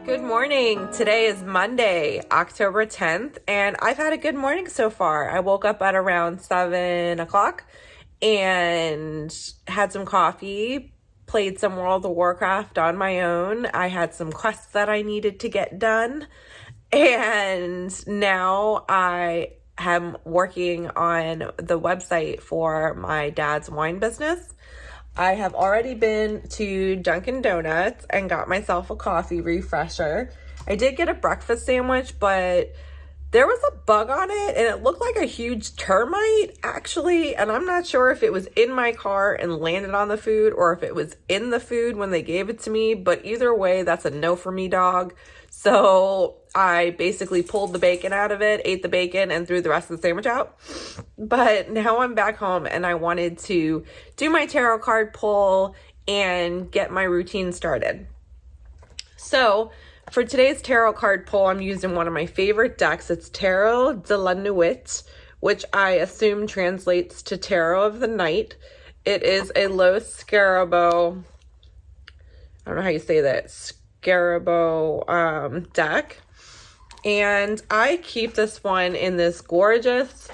Good morning. Today is Monday, October 10th, and I've had a good morning so far. I woke up at around 7 o'clock and had some coffee, played some World of Warcraft on my own. I had some quests that I needed to get done, and now I am working on the website for my dad's wine business. I have already been to Dunkin' Donuts and got myself a coffee refresher. I did get a breakfast sandwich, but there was a bug on it and it looked like a huge termite actually, and I'm not sure if it was in my car and landed on the food or if it was in the food when they gave it to me, but either way, that's a no for me, dog. So I basically pulled the bacon out of it, ate the bacon, and threw the rest of the sandwich out. But now I'm back home and I wanted to do my tarot card pull and get my routine started. So for today's tarot card pull, I'm using one of my favorite decks. It's Tarot de la Nuit, which I assume translates to Tarot of the Night. It is a low scarabo, I don't know how you say that, scarabo deck. And I keep this one in this gorgeous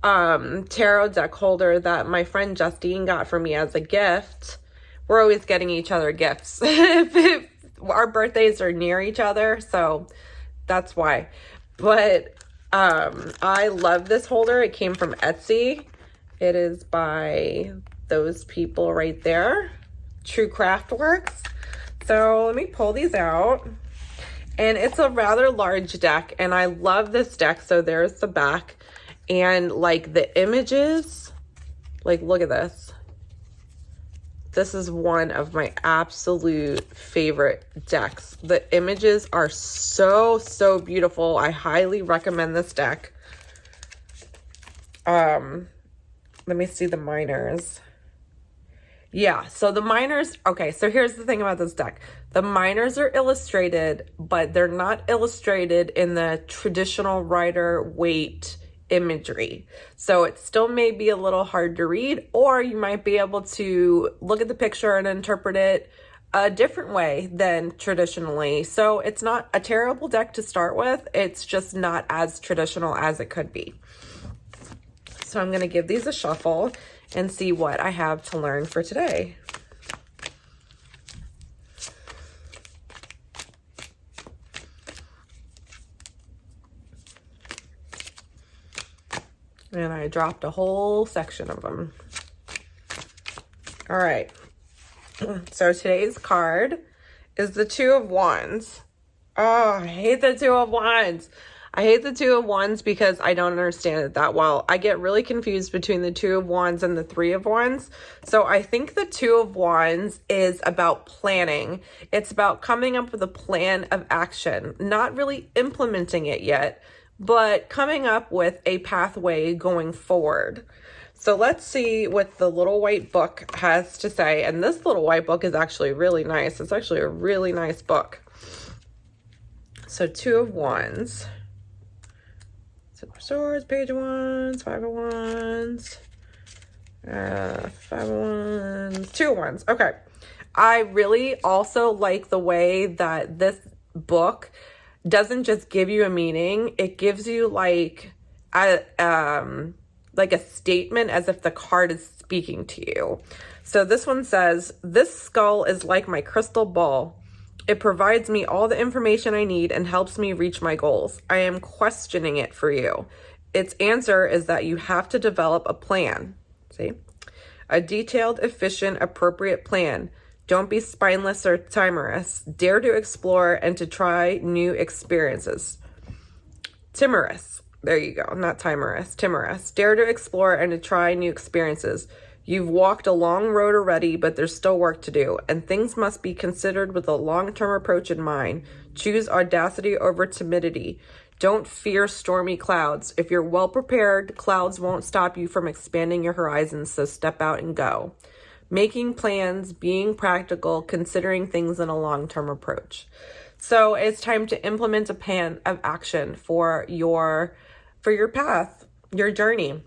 tarot deck holder that my friend Justine got for me as a gift. We're always getting each other gifts. Our birthdays are near each other, so that's why. But I love this holder. It came from Etsy. It is by those people right there, True Craftworks. So let me pull these out. And it's a rather large deck, and I love this deck. So there's the back, and like the images, like look at this. This is one of my absolute favorite decks. The images are so beautiful. I highly recommend this deck. Let me see the minors. Yeah, so the minors, okay, so here's the thing about this deck. The minors are illustrated, but they're not illustrated in the traditional Rider-Waite imagery. So it still may be a little hard to read, or you might be able to look at the picture and interpret it a different way than traditionally. So it's not a terrible deck to start with. It's just not as traditional as it could be. So I'm going to give these a shuffle and see what I have to learn for today. And I dropped a whole section of them. All right. So today's card is the Two of Wands. Oh, I hate the Two of Wands. I hate the Two of Wands because I don't understand it that well. I get really confused between the Two of Wands and the Three of Wands. So I think the Two of Wands is about planning. It's about coming up with a plan of action, not really implementing it yet, but coming up with a pathway going forward. So let's see what the little white book has to say. And this little white book is actually really nice. It's actually a really nice book. So Two of Wands. Six of Swords, Page of Wands, Five of Wands, Five of Wands, Two of Wands. Okay. I really also like the way that this book doesn't just give you a meaning. It gives you like a statement as if the card is speaking to you. So this one says, "This skull is like my crystal ball. It provides me all the information I need and helps me reach my goals. I am questioning it for you. Its answer is that you have to develop a plan." See? "A detailed, efficient, appropriate plan. Don't be spineless or timorous. Dare to explore and to try new experiences." Timorous. There you go. Not timorous. Timorous. "Dare to explore and to try new experiences. You've walked a long road already, but there's still work to do, and things must be considered with a long-term approach in mind. Choose audacity over timidity. Don't fear stormy clouds. If you're well prepared, clouds won't stop you from expanding your horizons, so step out and go. Making plans, being practical, considering things in a long-term approach." So it's time to implement a plan of action for your path, your journey.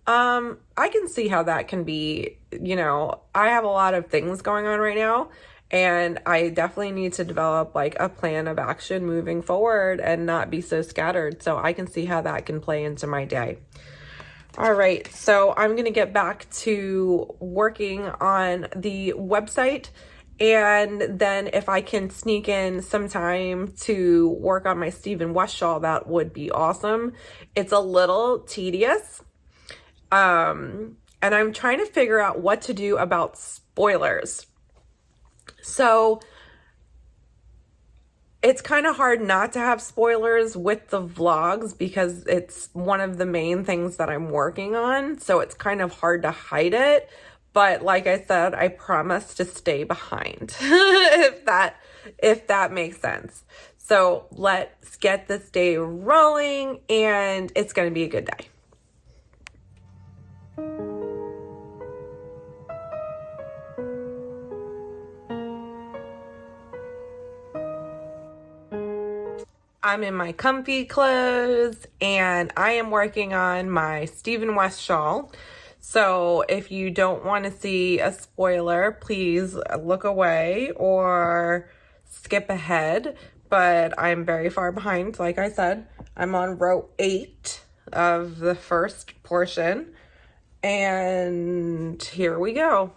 I can see how that can be, I have a lot of things going on right now, And I definitely need to develop like a plan of action moving forward and not be so scattered. So I can see how that can play into my day. All right, so I'm going to get back to working on the website, and then if I can sneak in some time to work on my Stephen West shawl, that would be awesome. It's a little tedious, and I'm trying to figure out what to do about spoilers. So it's kind of hard not to have spoilers with the vlogs because it's one of the main things that I'm working on. So it's kind of hard to hide it. But like I said, I promise to stay behind if that makes sense. So let's get this day rolling, and it's going to be a good day. I'm in my comfy clothes and I am working on my Stephen West shawl. So if you don't want to see a spoiler, please look away or skip ahead. But I'm very far behind, like I said. I'm on row 8 of the first portion. And here we go.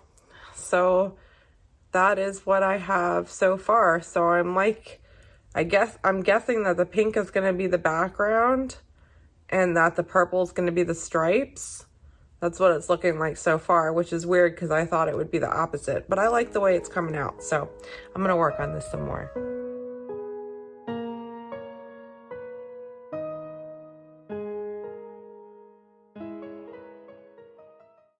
So that is what I have so far. So I'm guessing that the pink is going to be the background and that the purple is going to be the stripes. That's what it's looking like so far, which is weird because I thought it would be the opposite. But I like the way it's coming out, so I'm going to work on this some more.